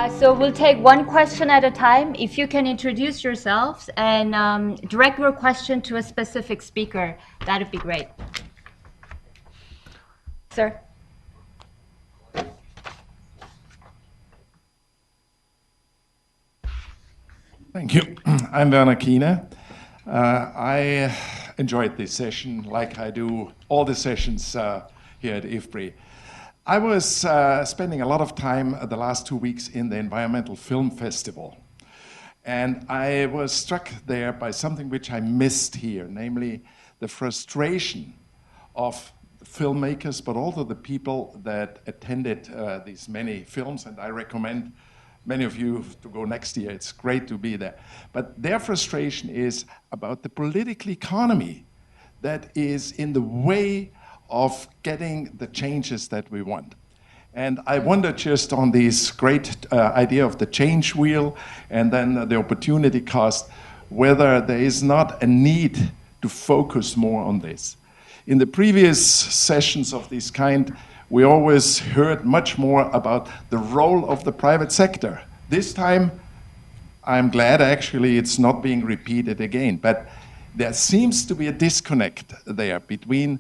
So we'll take one question at a time. If you can introduce yourselves and direct your question to a specific speaker, that'd be great. Sir. Thank you. I'm Werner Kiene. I enjoyed this session like I do all the sessions here at IFPRI. I was spending a lot of time the last 2 weeks in the Environmental Film Festival. And I was struck there by something which I missed here, namely the frustration of the filmmakers, but also the people that attended these many films. And I recommend many of you to go next year. It's great to be there. But their frustration is about the political economy that is in the way of getting the changes that we want. And I wonder just on this great idea of the change wheel and then the opportunity cost, whether there is not a need to focus more on this. In the previous sessions of this kind, we always heard much more about the role of the private sector. This time, I'm glad actually it's not being repeated again, but there seems to be a disconnect there between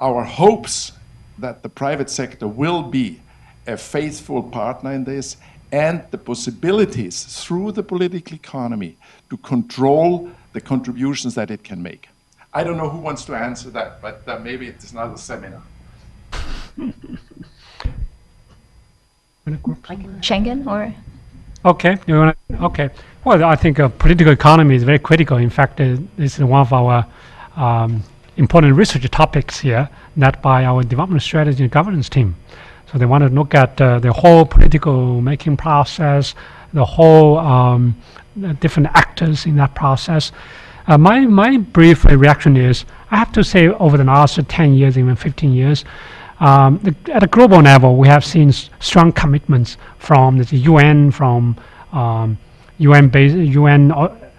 our hopes that the private sector will be a faithful partner in this and the possibilities through the political economy to control the contributions that it can make. I don't know who wants to answer that, but maybe it is another seminar. Schengen or? Okay. Okay. Well, I think political economy is very critical. In fact, this is one of our important research topics here, led by our development strategy and governance team. So they want to look at the whole political making process, the whole different actors in that process. My brief reaction is, I have to say over the last 10 years, even 15 years, at a global level, we have seen strong commitments from the UN, from UN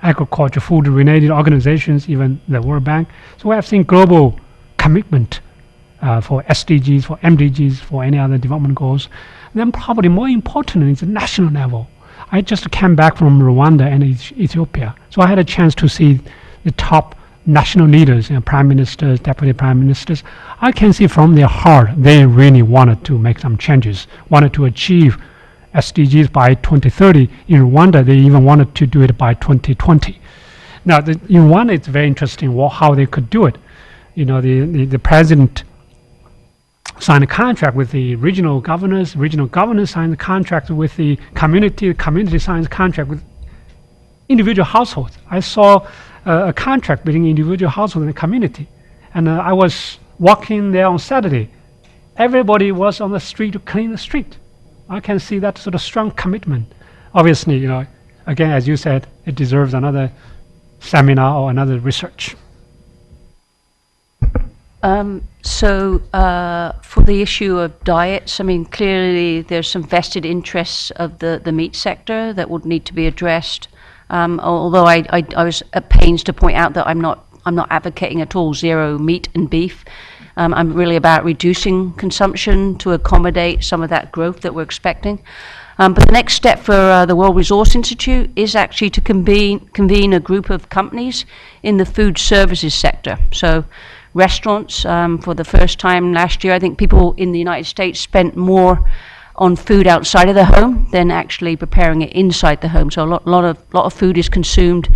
agriculture, food-related organizations, even the World Bank. So we have seen global commitment for SDGs, for MDGs, for any other development goals. And then probably more importantly, it's the national level. I just came back from Rwanda and Ethiopia. So I had a chance to see the top national leaders, prime ministers, deputy prime ministers. I can see from their heart, they really wanted to make some changes, wanted to achieve SDGs by 2030. In Rwanda, they even wanted to do it by 2020. Now, in Rwanda, it's very interesting how they could do it. You know, the president signed a contract with the regional governors signed a contract with the community signs a contract with individual households. I saw a contract between individual households and the community. And I was walking there on Saturday. Everybody was on the street to clean the street. I can see that sort of strong commitment. Obviously, you know, again, as you said, it deserves another seminar or another research. For the issue of diets, I mean, clearly there's some vested interests of the meat sector that would need to be addressed. Although I was at pains to point out that I'm not advocating at all zero meat and beef. I'm really about reducing consumption to accommodate some of that growth that we're expecting. But the next step for the World Resource Institute is actually to convene a group of companies in the food services sector. So restaurants, for the first time last year, I think people in the United States spent more on food outside of the home than actually preparing it inside the home. So a lot of food is consumed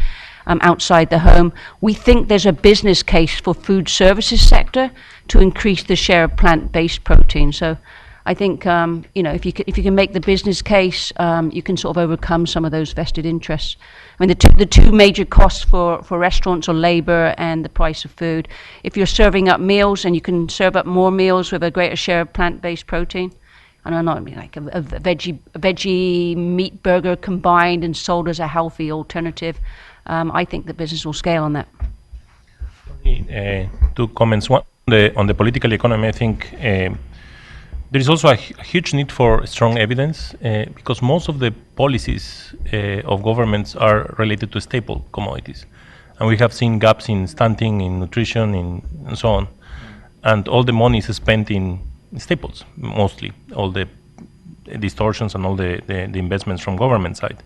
outside the home. We think there's a business case for food services sector to increase the share of plant-based protein. So I think you know, if you can make the business case, you can sort of overcome some of those vested interests. I mean, the two major costs for restaurants are labor and the price of food. If you're serving up meals and you can serve up more meals with a greater share of plant-based protein, I don't know, I mean, like a veggie meat burger combined and sold as a healthy alternative, I think the business will scale on that. Two comments. One, on the political economy, I think there is also a huge need for strong evidence because most of the policies of governments are related to staple commodities. And we have seen gaps in stunting, in nutrition, and so on. And all the money is spent in staples, mostly. All the distortions and all the investments from government side.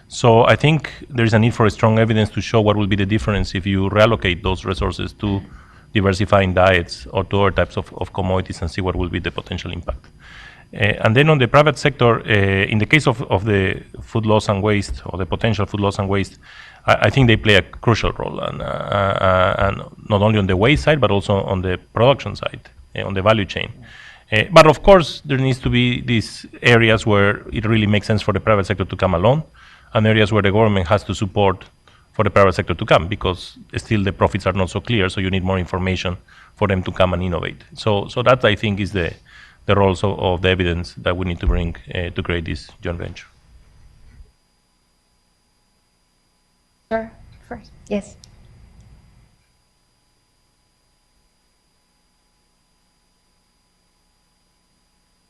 So I think there is a need for a strong evidence to show what will be the difference if you reallocate those resources to diversifying diets or to other types of commodities and see what will be the potential impact. And then on the private sector, in the case of the food loss and waste, or the potential food loss and waste, I think they play a crucial role, and not only on the waste side, but also on the production side, on the value chain. But of course, there needs to be these areas where it really makes sense for the private sector to come along, and areas where the government has to support for the private sector to come, because still the profits are not so clear, so you need more information for them to come and innovate. So that, I think, is the roles of the evidence that we need to bring to create this joint venture. Sir, first. Yes.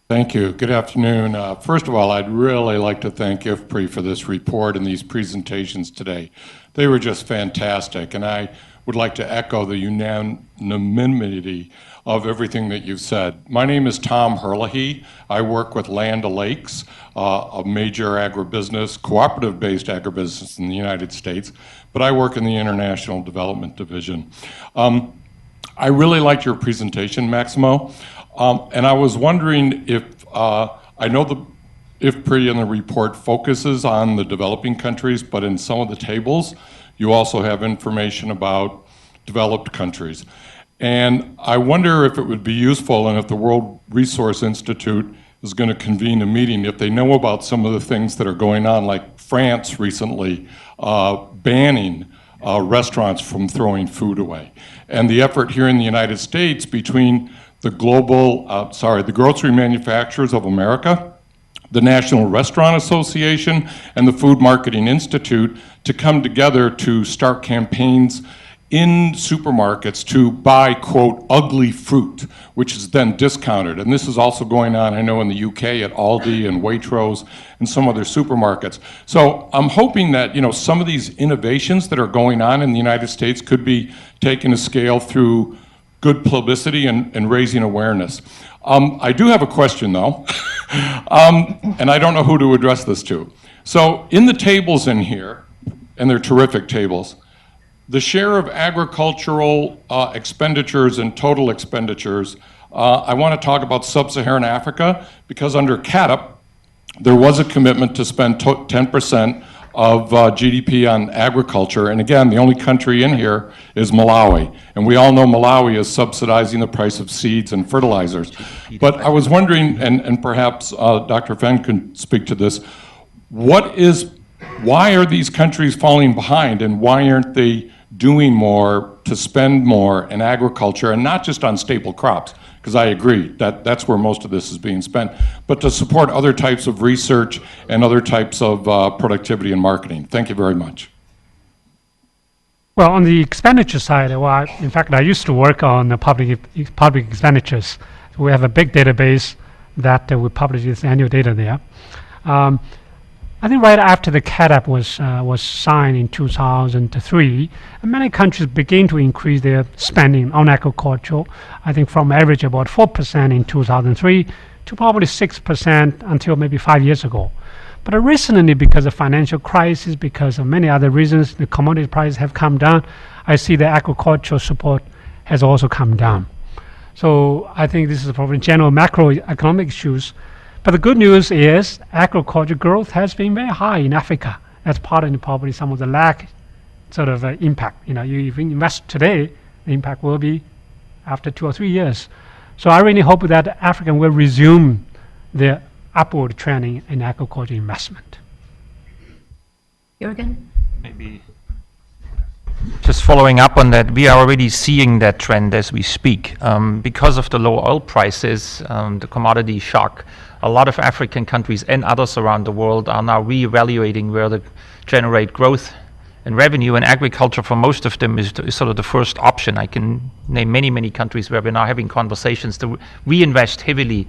Thank you. Good afternoon. First of all, I'd really like to thank IFPRI for this report and these presentations today. They were just fantastic, and I would like to echo the unanimity of everything that you've said. My name is Tom Herlihy. I work with Land O'Lakes, a major agribusiness, cooperative-based agribusiness in the United States, but I work in the International Development Division. I really liked your presentation, Maximo, and I was wondering if, I know the IFPRI in the report focuses on the developing countries, but in some of the tables, you also have information about developed countries. And I wonder if it would be useful, and if the World Resource Institute is going to convene a meeting, if they know about some of the things that are going on, like France recently banning restaurants from throwing food away. And the effort here in the United States between the the Grocery Manufacturers of America, the National Restaurant Association, and the Food Marketing Institute to come together to start campaigns in supermarkets to buy, quote, ugly fruit, which is then discounted. And this is also going on, I know, in the UK at Aldi and Waitrose and some other supermarkets. So I'm hoping that, you know, some of these innovations that are going on in the United States could be taken to scale through good publicity and raising awareness. I do have a question, though, and I don't know who to address this to. So in the tables in here, and they're terrific tables, the share of agricultural expenditures and total expenditures, I want to talk about Sub-Saharan Africa, because under CATUP, there was a commitment to spend 10% of GDP on agriculture. And again, the only country in here is Malawi. And we all know Malawi is subsidizing the price of seeds and fertilizers. But I was wondering, and perhaps Dr. Fenn can speak to this, why are these countries falling behind, and why aren't they doing more to spend more in agriculture, and not just on staple crops? Because I agree that that's where most of this is being spent, but to support other types of research and other types of productivity and marketing. Thank you very much. Well, on the expenditure side, well, in fact, I used to work on the public expenditures. We have a big database that we publish this annual data there. I think right after the CATUP was signed in 2003, many countries began to increase their spending on agriculture. I think from average about 4% in 2003 to probably 6% until maybe 5 years ago. But recently, because of financial crisis, because of many other reasons, the commodity prices have come down. I see the agricultural support has also come down. So I think this is probably general macroeconomic issues. But the good news is agriculture growth has been very high in Africa. That's part of probably some of the lack sort of impact. You know, if you invest today, the impact will be after 2 or 3 years. So I really hope that Africa will resume their upward trending in agriculture investment. Jürgen? Maybe just following up on that, we are already seeing that trend as we speak. Because of the low oil prices, the commodity shock, a lot of African countries and others around the world are now reevaluating where to generate growth and revenue, and agriculture for most of them is sort of the first option. I can name many countries where we're now having conversations to reinvest heavily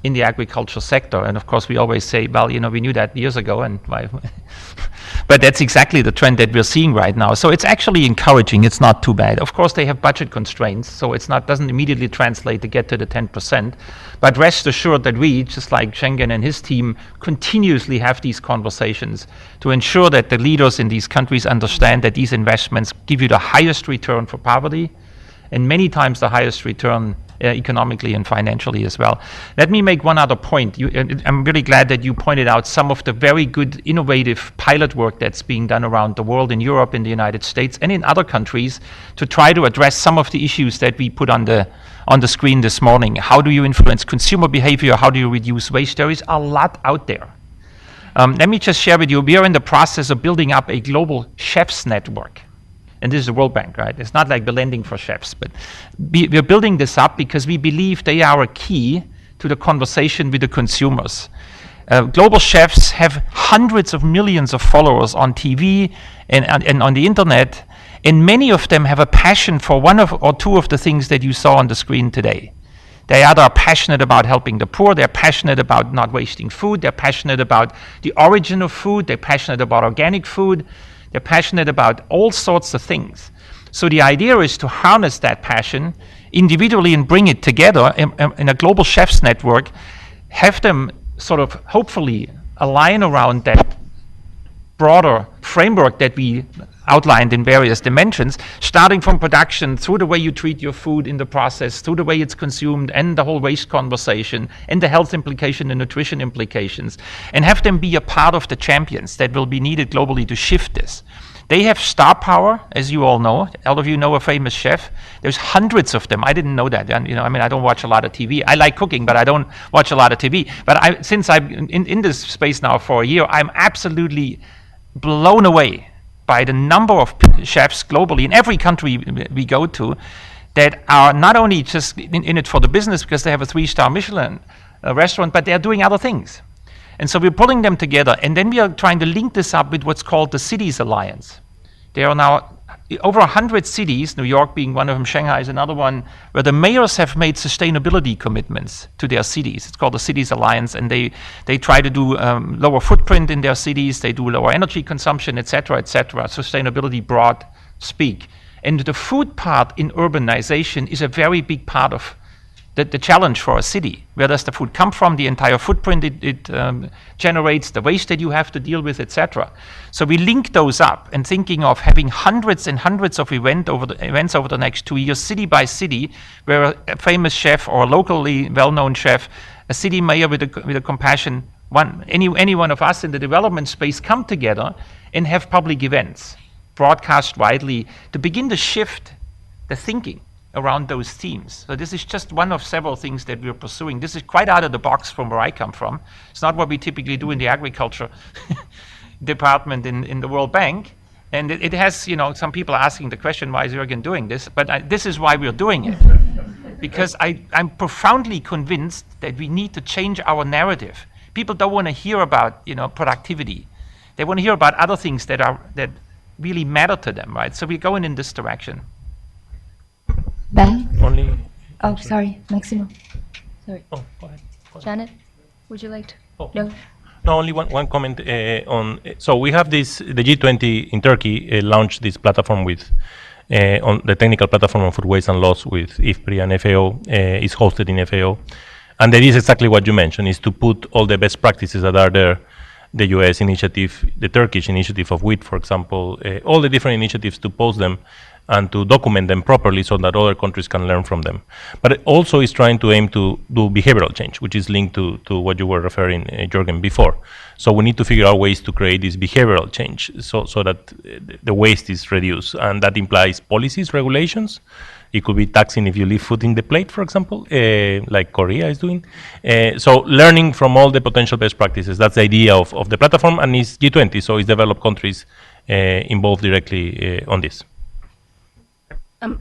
in the agriculture sector. And of course, we always say, well, we knew that years ago, and why? But that's exactly the trend that we're seeing right now. So it's actually encouraging. It's not too bad. Of course, they have budget constraints, so doesn't immediately translate to get to the 10%. But rest assured that we, just like Schengen and his team, continuously have these conversations to ensure that the leaders in these countries understand that these investments give you the highest return for poverty, and many times the highest return economically and financially as well. Let me make one other point. I'm really glad that you pointed out some of the very good innovative pilot work that's being done around the world, in Europe, in the United States, and in other countries, to try to address some of the issues that we put on the screen this morning. How do you influence consumer behavior? How do you reduce waste? There is a lot out there. Let me just share with you, we are in the process of building up a global chefs network. And this is the World Bank, right? It's not like blending for chefs, but we're building this up because we believe they are a key to the conversation with the consumers. Global chefs have hundreds of millions of followers on TV and on the internet, and many of them have a passion for one or two of the things that you saw on the screen today. They either are passionate about helping the poor, they're passionate about not wasting food, they're passionate about the origin of food, they're passionate about organic food, they're passionate about all sorts of things. So the idea is to harness that passion individually and bring it together in a global chefs network, have them sort of hopefully align around that broader framework that we outlined in various dimensions, starting from production, through the way you treat your food in the process, through the way it's consumed, and the whole waste conversation, and the health implication and nutrition implications, and have them be a part of the champions that will be needed globally to shift this. They have star power, as you all know. All of you know a famous chef. There's hundreds of them. I didn't know that. And, I don't watch a lot of TV. I like cooking, but I don't watch a lot of TV. But since I'm in this space now for a year, I'm absolutely blown away by the number of chefs globally in every country we go to that are not only just in it for the business because they have a 3-star Michelin restaurant, but they're doing other things. And so we're pulling them together, and then we are trying to link this up with what's called the Cities Alliance. There are now over 100 cities, New York being one of them, Shanghai is another one, where the mayors have made sustainability commitments to their cities. It's called the Cities Alliance, and they try to do lower footprint in their cities, they do lower energy consumption, et cetera, sustainability broad speak. And the food part in urbanization is a very big part of the challenge for a city. Where does the food come from? The entire footprint it generates, the waste that you have to deal with, etc. So we link those up and thinking of having hundreds and hundreds of events over the next 2 years, city by city, where a famous chef or a locally well-known chef, a city mayor with a compassion, any one of us in the development space come together and have public events, broadcast widely, to begin to shift the thinking around those themes. So this is just one of several things that we're pursuing. This is quite out of the box from where I come from. It's not what we typically do in the agriculture department in the World Bank. And it has, some people asking the question, why is Jürgen doing this? But this is why we're doing it. Because I'm profoundly convinced that we need to change our narrative. People don't want to hear about, productivity. They want to hear about other things that really matter to them, right? So we're going in this direction. Ben? Only. Oh, sorry, Maximo. Sorry. Oh, go ahead. Janet, would you like to? Oh. No. No, only one comment on. So we have the G20 in Turkey launched this platform with on the technical platform on food waste and loss with IFPRI and FAO. Is hosted in FAO, and that is exactly what you mentioned: is to put all the best practices that are there. The US initiative, the Turkish initiative of wheat, for example, all the different initiatives, to post them and to document them properly so that other countries can learn from them. But it also is trying to aim to do behavioral change, which is linked to what you were referring, Jürgen, before. So we need to figure out ways to create this behavioral change so that the waste is reduced. And that implies policies, regulations. It could be taxing if you leave food in the plate, for example, like Korea is doing. So learning from all the potential best practices, that's the idea of the platform, and it's G20, so it's developed countries involved directly on this.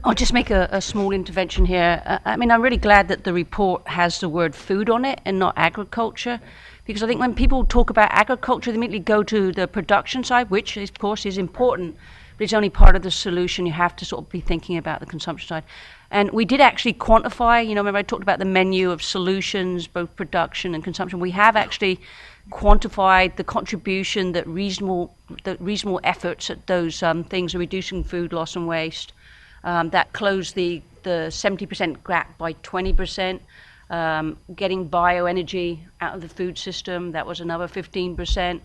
I'll just make a small intervention here. I'm really glad that the report has the word food on it and not agriculture, because I think when people talk about agriculture, they immediately go to the production side, which of course is important, but it's only part of the solution. You have to sort of be thinking about the consumption side. And we did actually quantify, remember I talked about the menu of solutions, both production and consumption. We have actually quantified the contribution that reasonable efforts at those things are reducing food loss and waste. That closed the 70% gap by 20%. Getting bioenergy out of the food system, that was another 15%.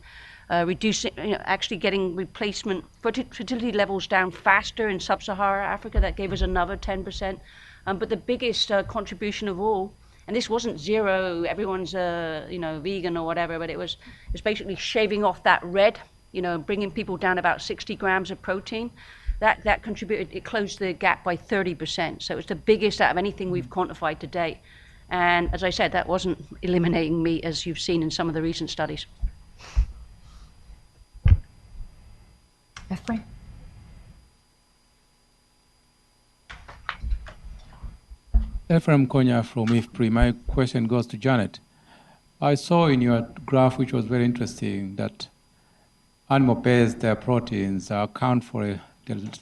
Reducing, actually getting replacement fertility levels down faster in Sub-Saharan Africa, that gave us another 10%. But the biggest contribution of all, and this wasn't zero, everyone's vegan or whatever, but it's basically shaving off that red, bringing people down about 60 grams of protein. That contributed, it closed the gap by 30%. So it was the biggest out of anything we've quantified to date. And as I said, that wasn't eliminating meat, as you've seen in some of the recent studies. IFPRI? Ephraim Konya from IFPRI. My question goes to Janet. I saw in your graph, which was very interesting, that animal-based proteins account for the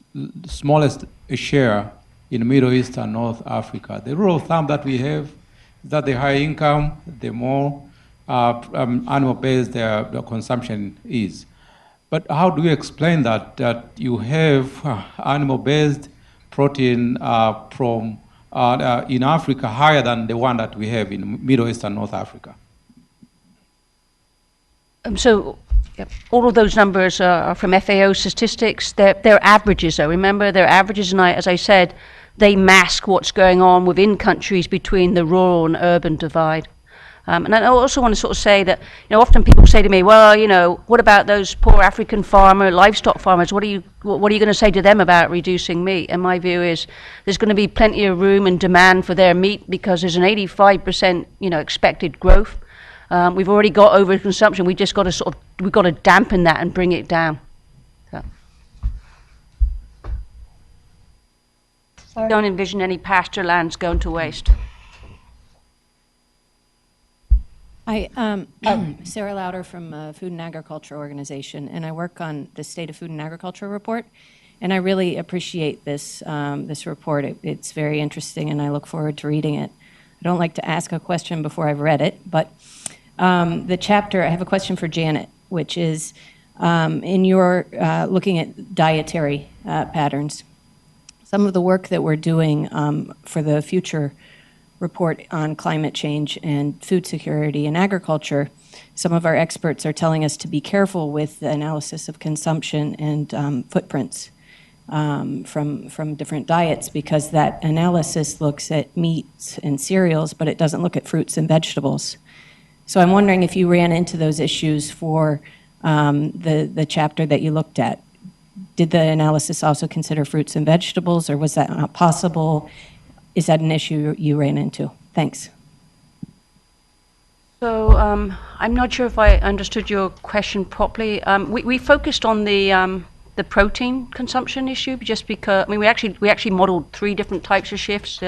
smallest share in Middle East and North Africa. The rule of thumb that we have is that the higher income, the more animal-based their consumption is. But how do you explain that you have animal-based protein from in Africa higher than the one that we have in Middle East and North Africa? All of those numbers are from FAO statistics. They're averages, though. Remember, they're averages, and as I said, they mask what's going on within countries between the rural and urban divide. And I also want to sort of say that, often people say to me, well, what about those poor African livestock farmers? What are you going to say to them about reducing meat? And my view is there's going to be plenty of room and demand for their meat because there's an 85%, expected growth. We've already got overconsumption. We just got to we've got to dampen that and bring it down. So. Don't envision any pasture lands going to waste. Hi, Sarah Lauder from Food and Agriculture Organization, and I work on the State of Food and Agriculture report. And I really appreciate this report. It's very interesting, and I look forward to reading it. I don't like to ask a question before I've read it, but the chapter, I have a question for Janet, which is in your looking at dietary patterns, some of the work that we're doing for the future report on climate change and food security and agriculture, some of our experts are telling us to be careful with the analysis of consumption and footprints from different diets, because that analysis looks at meats and cereals, but it doesn't look at fruits and vegetables. So I'm wondering if you ran into those issues for the chapter that you looked at. Did the analysis also consider fruits and vegetables, or was that not possible? Is that an issue you ran into? Thanks. So I'm not sure if I understood your question properly. We focused on the protein consumption issue just because we actually modeled 3 different types of shifts: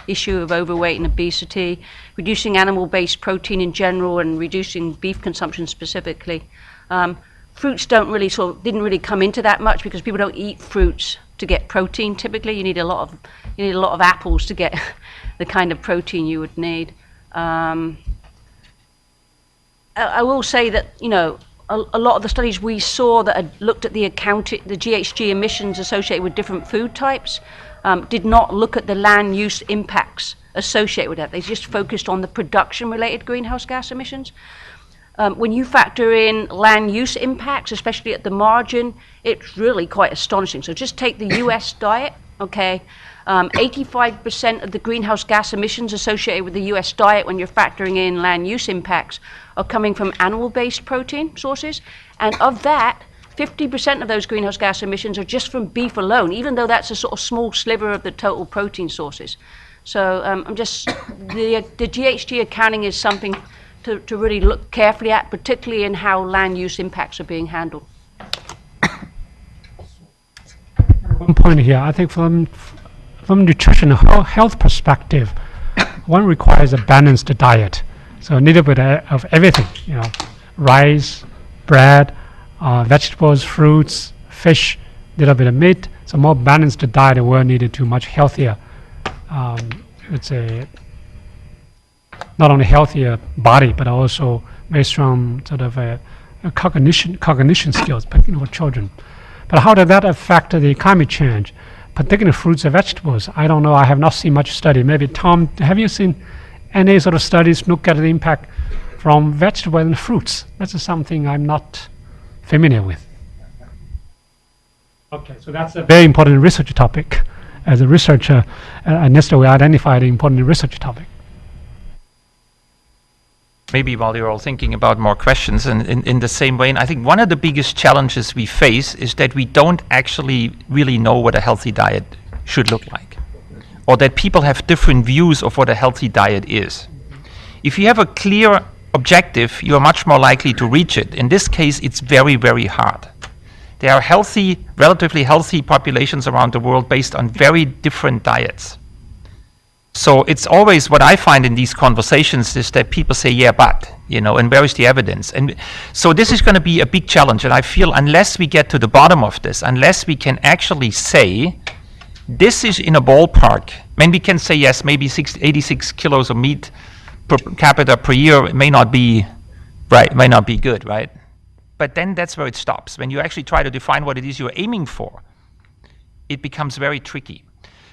issue of overweight and obesity, reducing animal-based protein in general, and reducing beef consumption specifically. Fruits didn't really come into that much because people don't eat fruits to get protein. Typically, you need a lot of apples to get the kind of protein you would need. I will say that a lot of the studies we saw that had looked at the GHG emissions associated with different food types did not look at the land use impacts associated with that. They just focused on the production-related greenhouse gas emissions. When you factor in land use impacts, especially at the margin, it's really quite astonishing. So just take the US diet, okay? 85% of the greenhouse gas emissions associated with the US diet, when you're factoring in land use impacts, are coming from animal-based protein sources. And of that, 50% of those greenhouse gas emissions are just from beef alone, even though that's a sort of small sliver of the total protein sources. So the GHG accounting is something to really look carefully at, particularly in how land use impacts are being handled. One point here, I think from nutrition and health perspective, one requires a balanced diet. So a little bit of everything, rice, bread, vegetables, fruits, fish, a little bit of meat. So more balanced diet will lead to much healthier it's a not only healthier body but also very strong sort of a cognition skills, particularly for children. But how does that affect the climate change, particularly fruits and vegetables? I don't know. I have not seen much study. Maybe Tom, have you seen any sort of studies look at the impact from vegetables and fruits? That's something I'm not familiar with. Okay, so that's a very important research topic. As a researcher, Nesta, we identified an important research topic. Maybe while you're all thinking about more questions, and in the same way, and I think one of the biggest challenges we face is that we don't actually really know what a healthy diet should look like, or that people have different views of what a healthy diet is. If you have a clear objective, you are much more likely to reach it. In this case, it's very, very hard. There are healthy, relatively healthy populations around the world based on very different diets. So it's always what I find in these conversations is that people say, yeah, but, and where is the evidence? And so this is going to be a big challenge. And I feel unless we get to the bottom of this, unless we can actually say, this is in a ballpark, we can say, yes, maybe 86 kilos of meat per capita per year may not be right, may not be good, right? But then that's where it stops. When you actually try to define what it is you're aiming for, it becomes very tricky.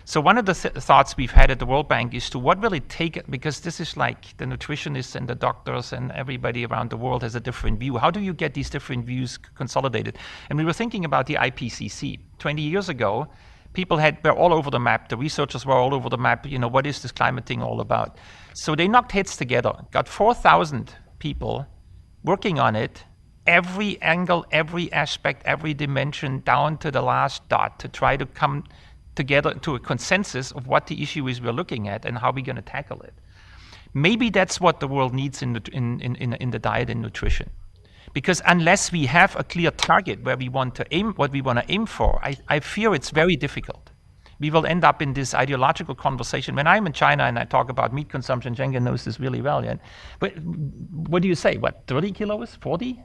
So one of the thoughts we've had at the World Bank is to what will it take, because this is like the nutritionists and the doctors and everybody around the world has a different view. How do you get these different views consolidated? And we were thinking about the IPCC. 20 years ago, people were all over the map. The researchers were all over the map. What is this climate thing all about? So they knocked heads together, got 4,000 people working on it, every angle, every aspect, every dimension, down to the last dot, to try to come together to a consensus of what the issue is we're looking at and how we're going to tackle it. Maybe that's what the world needs in the diet and nutrition. Because unless we have a clear target where we want to aim, what we want to aim for, I fear it's very difficult. We will end up in this ideological conversation. When I'm in China and I talk about meat consumption, Schengen knows this really well. Yeah? But what do you say? What, 30 kilos? 40?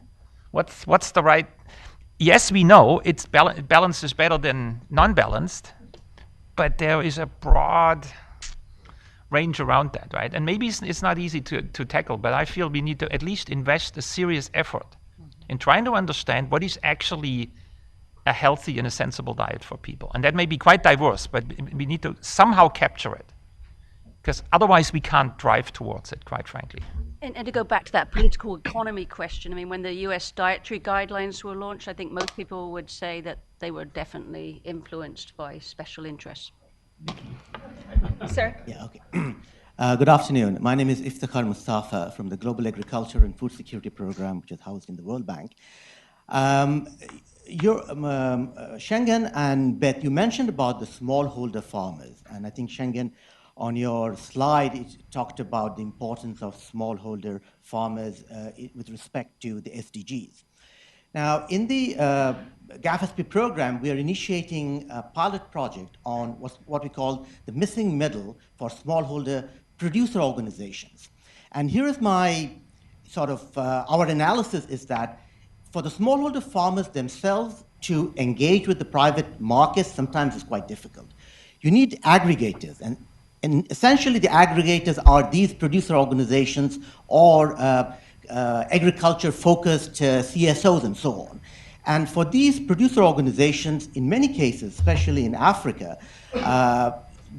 What's the right? Yes, we know it's balanced is better than non-balanced, but there is a broad range around that, right? And maybe it's not easy to tackle, but I feel we need to at least invest a serious effort in trying to understand what is actually a healthy and a sensible diet for people. And that may be quite diverse, but we need to somehow capture it, because otherwise we can't drive towards it, quite frankly. And to go back to that political economy question, when the US dietary guidelines were launched, I think most people would say that they were definitely influenced by special interests. Sir? Yeah, okay. Good afternoon. My name is Iftikhar Mustafa from the Global Agriculture and Food Security Program, which is housed in the World Bank. Schengen and Beth, you mentioned about the smallholder farmers, and I think Schengen, on your slide, it talked about the importance of smallholder farmers with respect to the SDGs. Now, in the GAFSP program, we are initiating a pilot project on what we call the missing middle for smallholder producer organizations. And here is my sort of, our analysis is that for the smallholder farmers themselves to engage with the private markets sometimes is quite difficult. You need aggregators, and essentially the aggregators are these producer organizations or agriculture-focused CSOs and so on. And for these producer organizations, in many cases, especially in Africa,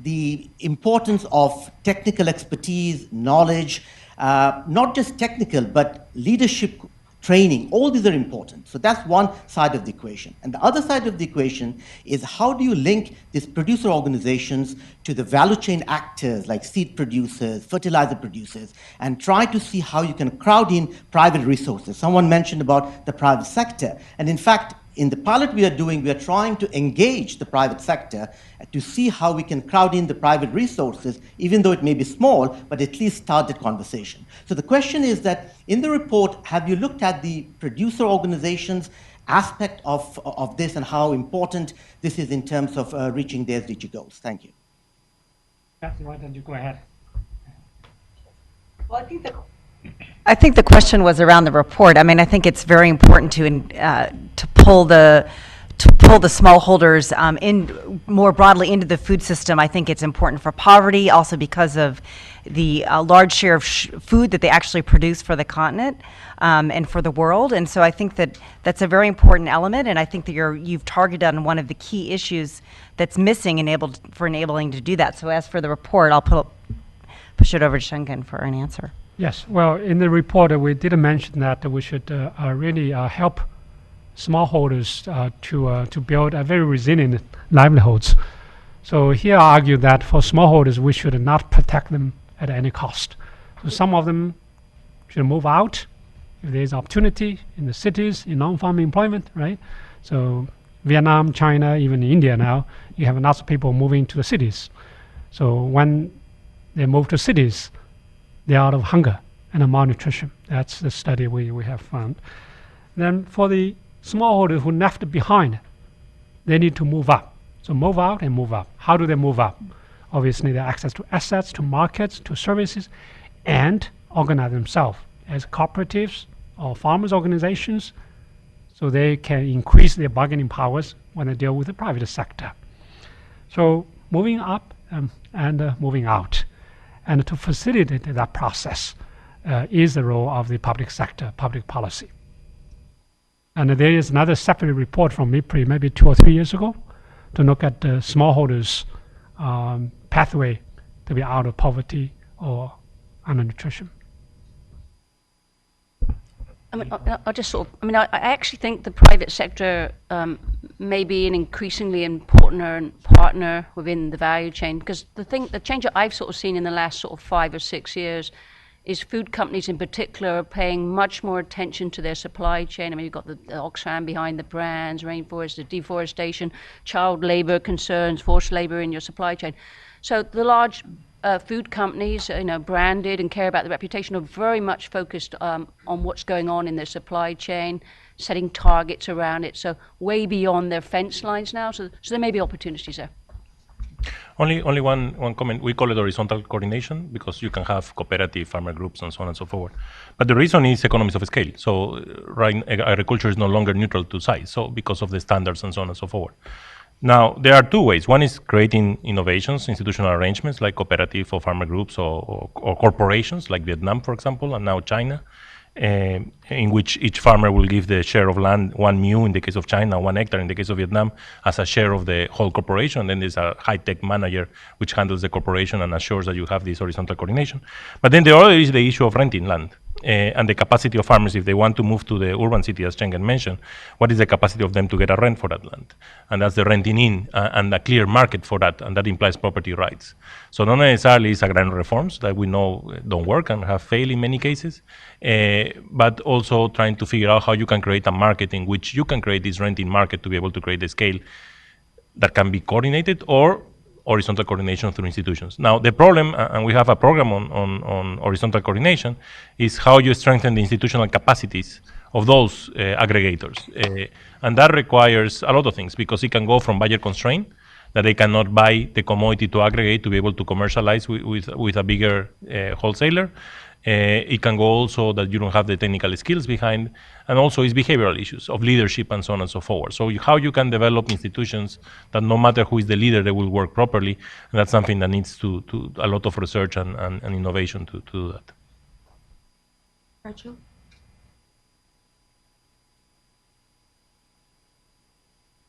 the importance of technical expertise, knowledge, not just technical, but leadership training, all these are important. So that's one side of the equation. And the other side of the equation is how do you link these producer organizations to the value chain actors like seed producers, fertilizer producers, and try to see how you can crowd in private resources. Someone mentioned about the private sector. And in fact, in the pilot we are doing, we are trying to engage the private sector to see how we can crowd in the private resources, even though it may be small, but at least start the conversation. So the question is that in the report, have you looked at the producer organizations aspect of this and how important this is in terms of reaching the SDG goals? Thank you. Kathy, why don't you go ahead? Well, I think the question was around the report. I think it's very important to pull the to pull the smallholders in more broadly into the food system. I think it's important for poverty, also because of the large share of food that they actually produce for the continent and for the world. And so I think that that's a very important element, and I think that you've targeted on one of the key issues that's missing enabling to do that. So as for the report, I'll push it over to Shengen for an answer. Yes, well, in the report, we did mention that we should really help smallholders to build a very resilient livelihoods. So here I argue that for smallholders, we should not protect them at any cost. So some of them should move out if there is opportunity in the cities, in non-farm employment, right? So Vietnam, China, even India now, you have lots of people moving to the cities. So when they move to cities, they're out of hunger and malnutrition. That's the study we have found. Then for the smallholders who left behind, they need to move up. So move out and move up. How do they move up? Obviously, they have access to assets, to markets, to services, and organize themselves as cooperatives or farmers' organizations, so they can increase their bargaining powers when they deal with the private sector. So moving up and moving out. And to facilitate that process is the role of the public sector, public policy. And there is another separate report from IFPRI maybe 2 or 3 years ago to look at the smallholders' pathway to be out of poverty or undernutrition. I actually think the private sector may be an increasingly important partner within the value chain, because the change that I've sort of seen in the last sort of 5 or 6 years is food companies in particular are paying much more attention to their supply chain. I mean, you've got the Oxfam behind the brands, rainforest, the deforestation, child labor concerns, forced labor in your supply chain. So the large food companies, branded and care about the reputation, are very much focused on what's going on in their supply chain, setting targets around it. So way beyond their fence lines now. So there may be opportunities there. Only one comment. We call it horizontal coordination because you can have cooperative farmer groups and so on and so forth. But the reason is economies of scale. So agriculture is no longer neutral to size, so because of the standards and so on and so forth. Now, there are 2 ways. One is creating innovations, institutional arrangements like cooperative or farmer groups or corporations like Vietnam, for example, and now China, in which each farmer will give the share of land, 1 mu in the case of China, 1 hectare in the case of Vietnam, as a share of the whole corporation. Then there's a high-tech manager which handles the corporation and assures that you have this horizontal coordination. But then the other is the issue of renting land and the capacity of farmers, if they want to move to the urban city, as Chengen mentioned, what is the capacity of them to get a rent for that land? And that's the renting in and a clear market for that, and that implies property rights. So not necessarily it's agrarian reforms that we know don't work and have failed in many cases, but also trying to figure out how you can create a market in which you can create this renting market to be able to create the scale that can be coordinated, or horizontal coordination through institutions. Now, the problem, and we have a program on horizontal coordination, is how you strengthen the institutional capacities of those aggregators. And that requires a lot of things, because it can go from buyer constraint, that they cannot buy the commodity to aggregate to be able to commercialize with a bigger wholesaler. It can go also that you don't have the technical skills behind, and also it's behavioral issues of leadership and so on and so forth. So how you can develop institutions that no matter who is the leader, they will work properly, and that's something that needs to a lot of research and innovation to do that. Rachel?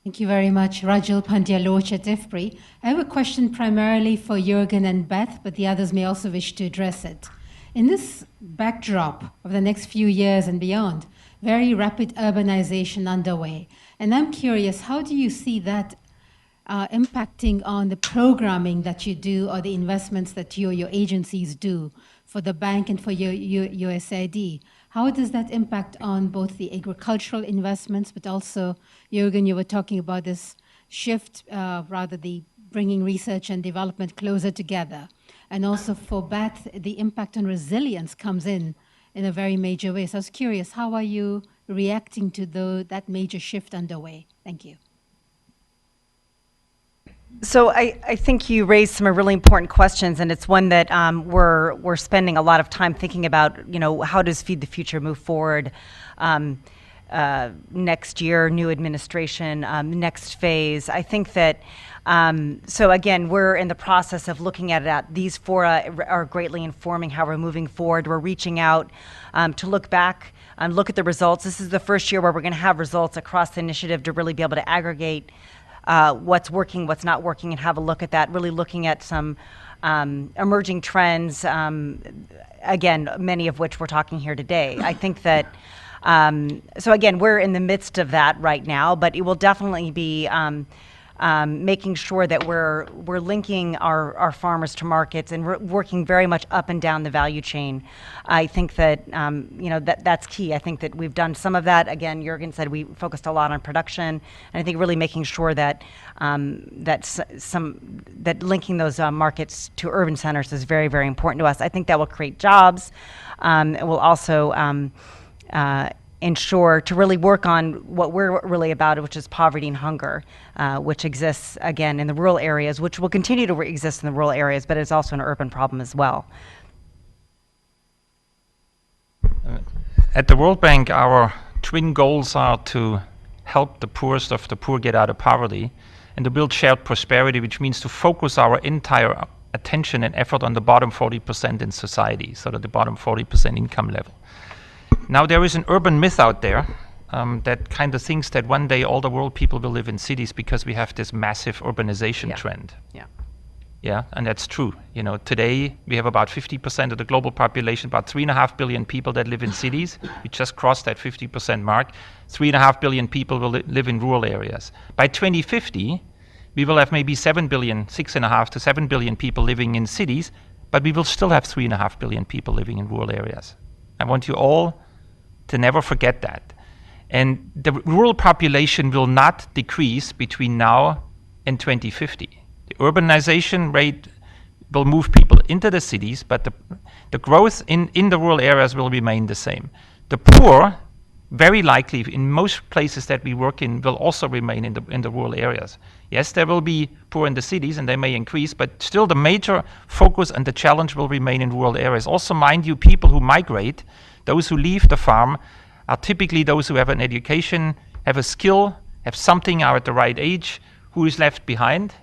Thank you very much. Rajal Pandya-Loach at IFPRI. I have a question primarily for Jürgen and Beth, but the others may also wish to address it. In this backdrop of the next few years and beyond, very rapid urbanization underway. And I'm curious, how do you see that impacting on the programming that you do or the investments that your agencies do for the bank and for your USAID? How does that impact on both the agricultural investments, but also, Jürgen, you were talking about this shift, rather the bringing research and development closer together. And also for Beth, the impact on resilience comes in a very major way. So I was curious, how are you reacting to that major shift underway? Thank you. So I think you raised some really important questions, and it's one that we're spending a lot of time thinking about. How does Feed the Future move forward? next year, new administration, next phase. I think that, so again, we're in the process of looking at it. These fora are greatly informing how we're moving forward. We're reaching out to look back and look at the results. This is the first year where we're going to have results across the initiative to really be able to aggregate what's working, what's not working, and have a look at that, really looking at some emerging trends, again, many of which we're talking here today. I think that, so again, we're in the midst of that right now, but it will definitely be making sure that we're linking our farmers to markets and working very much up and down the value chain. I think that that's key. I think that we've done some of that. Again, Jürgen said we focused a lot on production, and I think really making sure that that linking those markets to urban centers is very, very important to us. I think that will create jobs. It will also ensure to really work on what we're really about, which is poverty and hunger, which exists, again, in the rural areas, which will continue to exist in the rural areas, but it's also an urban problem as well. At the World Bank, our twin goals are to help the poorest of the poor get out of poverty and to build shared prosperity, which means to focus our entire attention and effort on the bottom 40% in society, so that the bottom 40% income level. Now, there is an urban myth out there that kind of thinks that one day all the world people will live in cities because we have this massive urbanization trend. Yeah, and that's true. You know, today we have about 50% of the global population, about 3.5 billion people that live in cities. We just crossed that 50% mark. 3.5 billion people will live in rural areas. By 2050, we will have maybe 7 billion, 6.5 to 7 billion people living in cities, but we will still have 3.5 billion people living in rural areas. I want you all to never forget that. And the rural population will not decrease between now and 2050. The urbanization rate will move people into the cities, but the growth in the rural areas will remain the same. The poor, very likely in most places that we work in, will also remain in the rural areas. Yes, there will be poor in the cities and they may increase, but still the major focus and the challenge will remain in rural areas. Also, mind you, people who migrate, those who leave the farm, are typically those who have an education, have a skill, have something, are at the right age. Who is left behind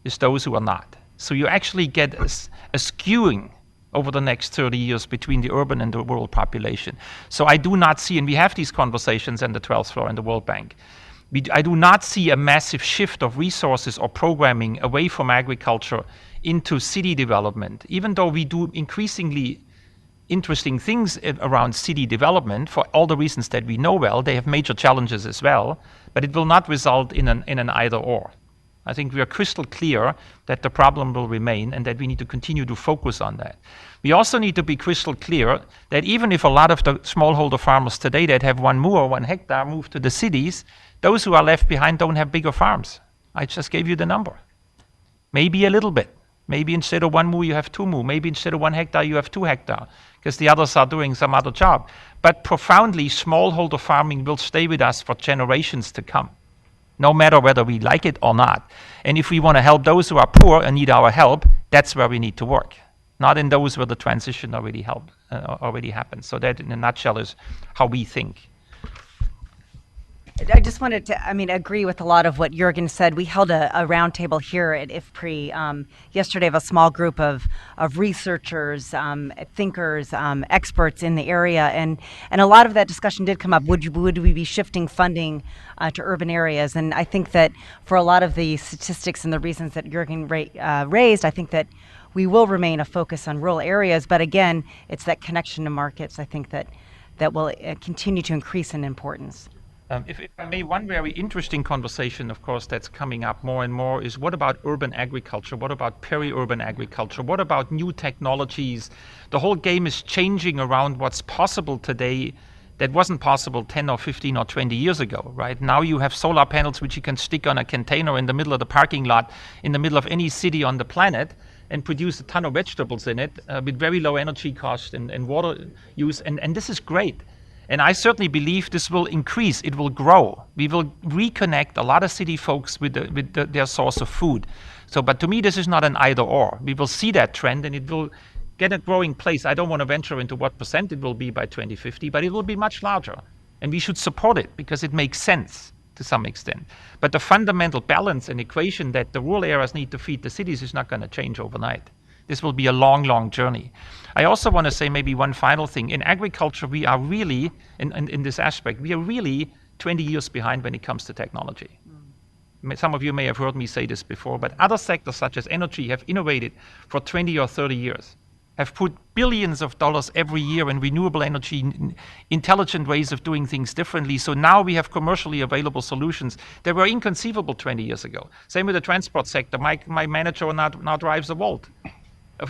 is those who are not. So you actually get a skewing over the next 30 years between the urban and the rural population. So I do not see, and we have these conversations on the 12th floor in the World Bank, I do not see a massive shift of resources or programming away from agriculture into city development, even though we do increasingly interesting things around city development for all the reasons that we know well. They have major challenges as well, but it will not result in an either or. I think we are crystal clear that the problem will remain and that we need to continue to focus on that. We also need to be crystal clear that even if a lot of the smallholder farmers today that have 1 mu or 1 hectare move to the cities, those who are left behind don't have bigger farms. I just gave you the number. Maybe a little bit. Maybe instead of 1 mu, you have 2 mu. Maybe instead of 1 hectare, you have 2 hectares, because the others are doing some other job. But profoundly, smallholder farming will stay with us for generations to come, no matter whether we like it or not. And if we want to help those who are poor and need our help, that's where we need to work, not in those where the transition already happened. So that, in a nutshell, is how we think. I just wanted to, agree with a lot of what Jürgen said. We held a roundtable here at IFPRI yesterday of a small group of researchers, thinkers, experts in the area, and a lot of that discussion did come up. Would we be shifting funding to urban areas? And I think that for a lot of the statistics and the reasons that Jürgen raised, I think that we will remain a focus on rural areas. But again, it's that connection to markets, I think, that will continue to increase in importance. If I may, one very interesting conversation, of course, that's coming up more and more is what about urban agriculture? What about peri-urban agriculture? What about new technologies? The whole game is changing around what's possible today that wasn't possible 10 or 15 or 20 years ago, right? Now you have solar panels which you can stick on a container in the middle of the parking lot in the middle of any city on the planet and produce a ton of vegetables in it with very low energy cost and water use. And this is great. And I certainly believe this will increase, it will grow. We will reconnect a lot of city folks with their source of food. So, but to me, this is not an either or. We will see that trend and it will get a growing place. I don't want to venture into what percent it will be by 2050, but it will be much larger. And we should support it because it makes sense to some extent. But the fundamental balance and equation that the rural areas need to feed the cities is not going to change overnight. This will be a long, long journey. I also want to say maybe one final thing. In agriculture, we are really, in this aspect, we are really 20 years behind when it comes to technology. Some of you may have heard me say this before, but other sectors such as energy have innovated for 20 or 30 years, have put billions of dollars every year in renewable energy, intelligent ways of doing things differently. So now we have commercially available solutions that were inconceivable 20 years ago. Same with the transport sector. My manager now drives a Volt.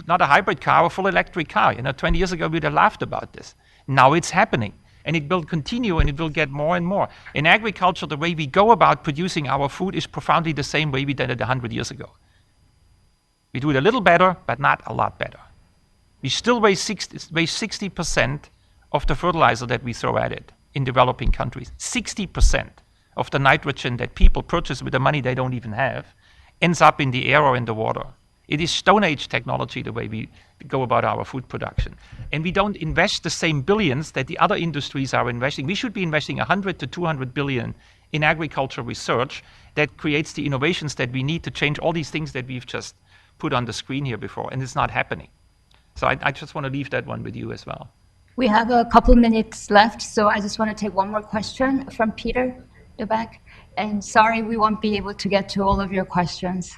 Not a hybrid car, a full electric car. 20 years ago, we'd have laughed about this. Now it's happening. And it will continue and it will get more and more. In agriculture, the way we go about producing our food is profoundly the same way we did it 100 years ago. We do it a little better, but not a lot better. We still waste 60% of the fertilizer that we throw at it in developing countries. 60% of the nitrogen that people purchase with the money they don't even have ends up in the air or in the water. It is Stone Age technology the way we go about our food production. And we don't invest the same billions that the other industries are investing. We should be investing 100 to 200 billion in agriculture research that creates the innovations that we need to change all these things that we've just put on the screen here before, and it's not happening. So I just want to leave that one with you as well. We have a couple minutes left, so I just want to take one more question from Peter, the back. And sorry, we won't be able to get to all of your questions.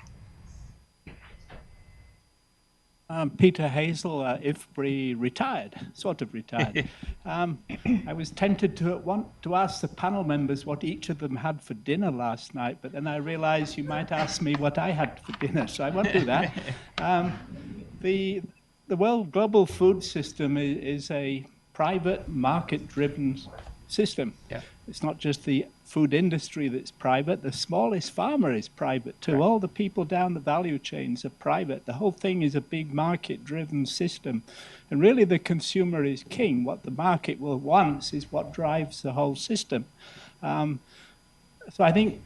Peter Hazel, IFPRI retired, sort of retired. I was tempted to ask the panel members what each of them had for dinner last night, but then I realized you might ask me what I had for dinner, so I won't do that. The world global food system is a private market-driven system. Yeah. It's not just the food industry that's private. The smallest farmer is private too. Right. All the people down the value chains are private. The whole thing is a big market-driven system. And really the consumer is king. What the market wants is what drives the whole system. So I think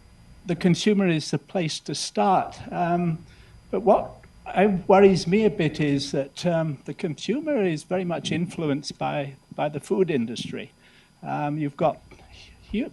the consumer is the place to start. But what worries me a bit is that the consumer is very much influenced by the food industry. You've got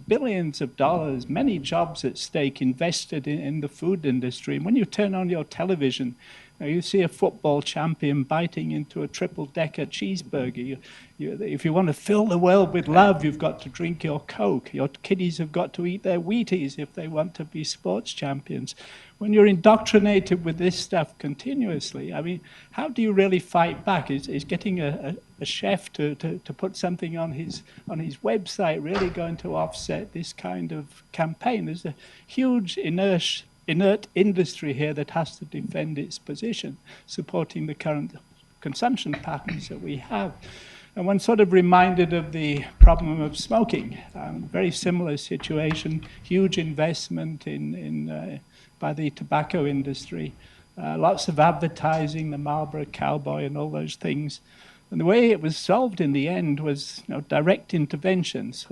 billions of dollars, many jobs at stake invested in the food industry. And when you turn on your television, you see a football champion biting into a triple-decker cheeseburger. If you want to fill the world with love, you've got to drink your Coke. Your kiddies have got to eat their Wheaties if they want to be sports champions. When you're indoctrinated with this stuff continuously, I mean, how do you really fight back? Is getting a chef to put something on his website really going to offset this kind of campaign? There's a huge inert industry here that has to defend its position, supporting the current consumption patterns that we have. And one sort of reminded of the problem of smoking. Very similar situation, huge investment by the tobacco industry. Lots of advertising, the Marlboro Cowboy and all those things. And the way it was solved in the end was direct interventions.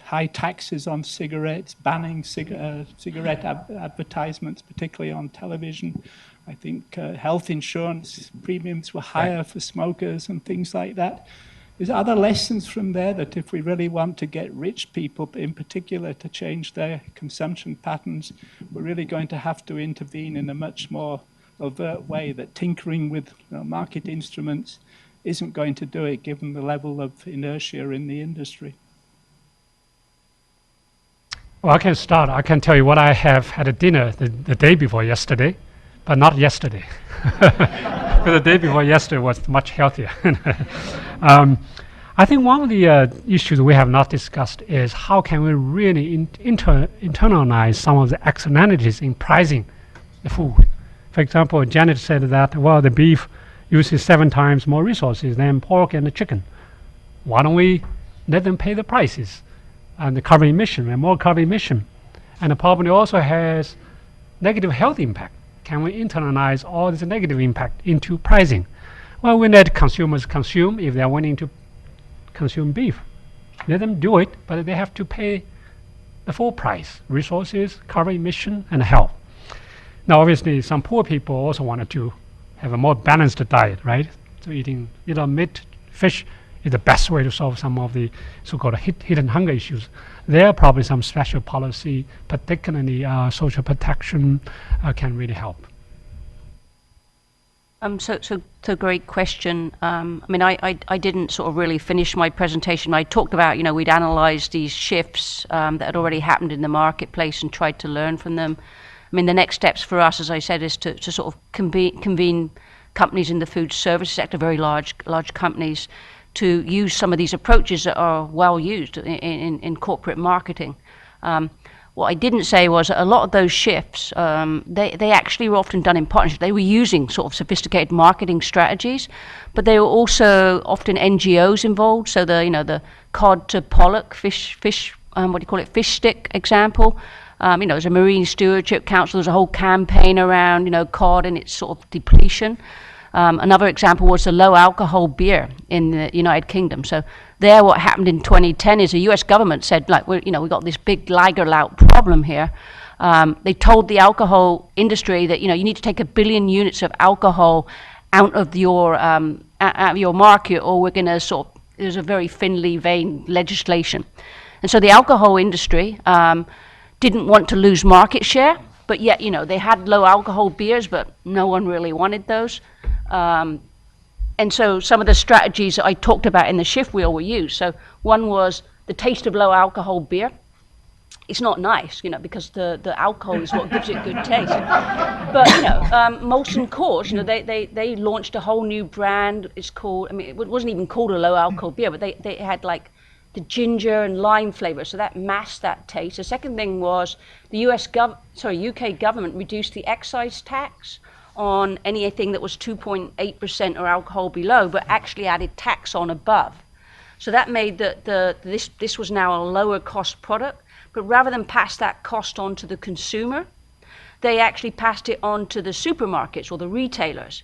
High taxes on cigarettes, banning cigarette advertisements, particularly on television. I think health insurance premiums were higher for smokers and things like that. There's other lessons from there that if we really want to get rich people, in particular, to change their consumption patterns, we're really going to have to intervene in a much more overt way, that tinkering with market instruments isn't going to do it, given the level of inertia in the industry. Well, I can start. I can tell you what I have had a dinner the day before yesterday, but not yesterday. Because the day before yesterday was much healthier. I think one of the issues we have not discussed is how can we really internalize some of the externalities in pricing the food. For example, Janet said that, well, the beef uses 7 times more resources than pork and the chicken. Why don't we let them pay the prices? And the carbon emission, and more carbon emission. And it probably also has negative health impact. Can we internalize all this negative impact into pricing? Well, we let consumers consume if they're willing to consume beef. Let them do it, but they have to pay the full price, resources, carbon emission, and health. Now, obviously, some poor people also wanted to have a more balanced diet, right? So eating either meat, fish, is the best way to solve some of the so-called hidden hunger issues. There are probably some special policy, particularly social protection, can really help. So great question. I mean, I didn't sort of really finish my presentation. I talked about, we'd analysed these shifts that had already happened in the marketplace and tried to learn from them. I mean, the next steps for us, as I said, is to sort of convene companies in the food service sector, very large companies, to use some of these approaches that are well used in corporate marketing. What I didn't say was a lot of those shifts, they actually were often done in partnership. They were using sort of sophisticated marketing strategies, but there were also often NGOs involved. So the cod to pollock fish fish stick example. There's a Marine Stewardship Council. There's a whole campaign around cod and its sort of depletion. Another example was the low alcohol beer in the United Kingdom. So there, what happened in 2010 is the U.S. government said, we've got this big lager-lout problem here. They told the alcohol industry that you need to take 1 billion units of alcohol out of your market, or we're going to there's a very thinly veined legislation. And so the alcohol industry didn't want to lose market share, but yet they had low alcohol beers, but no one really wanted those. And so some of the strategies that I talked about in the shift wheel were used. So one was the taste of low alcohol beer. It's not nice, because the alcohol is what gives it good taste. But Molson Coors, they launched a whole new brand. It's called, it wasn't even called a low alcohol beer, but they had the ginger and lime flavor, so that masked that taste. The second thing was the UK government reduced the excise tax on anything that was 2.8% or alcohol below, but actually added tax on above. So that made this was now a lower cost product, but rather than pass that cost on to the consumer, they actually passed it on to the supermarkets or the retailers.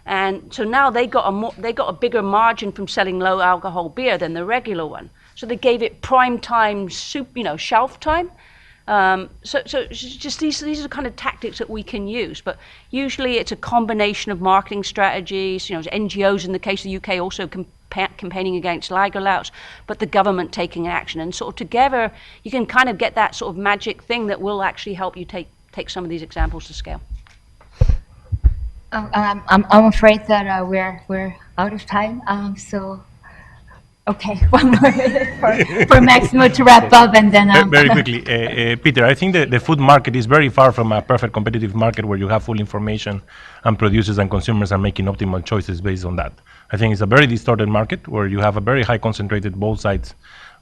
And so now they got a bigger margin from selling low alcohol beer than the regular one. So they gave it prime time shelf time. So just these are the kind of tactics that we can use, but usually it's a combination of marketing strategies, NGOs in the case of the UK also campaigning against lager louts, but the government taking action, and sort of together you can kind of get that sort of magic thing that will actually help you take some of these examples to scale. I'm afraid that we're out of time. Okay, one more for Maximo to wrap up, and then very quickly, Peter. I think the food market is very far from a perfect competitive market where you have full information and producers and consumers are making optimal choices based on that. I think it's a very distorted market where you have a very high concentrated both sides.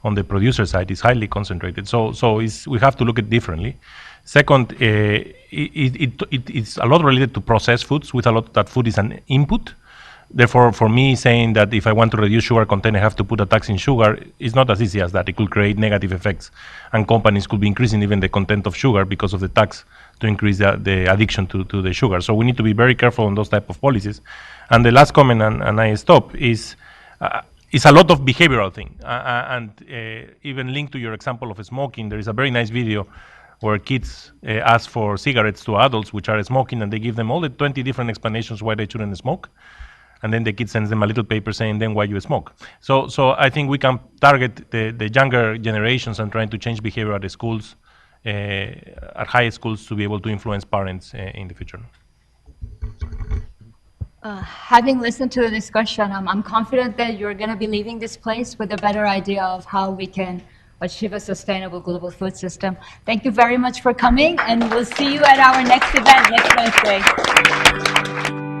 On the producer side, is highly concentrated. So we have to look at it differently. Second, it's a lot related to processed foods, with a lot that food is an input. Therefore, for me, saying that if I want to reduce sugar content, I have to put a tax in sugar is not as easy as that. It could create negative effects, and companies could be increasing even the content of sugar because of the tax to increase the addiction to the sugar. So we need to be very careful on those type of policies. And the last comment, and I stop, is it's a lot of behavioral thing. Even linked to your example of smoking, there is a very nice video where kids ask for cigarettes to adults which are smoking, and they give them all the 20 different explanations why they shouldn't smoke. And then the kid sends them a little paper saying, then why you smoke. So I think we can target the younger generations and trying to change behavior at the schools, at high schools, to be able to influence parents in the future. Having listened to the discussion, I'm confident that you're going to be leaving this place with a better idea of how we can achieve a sustainable global food system. Thank you very much for coming, and we'll see you at our next event next Wednesday.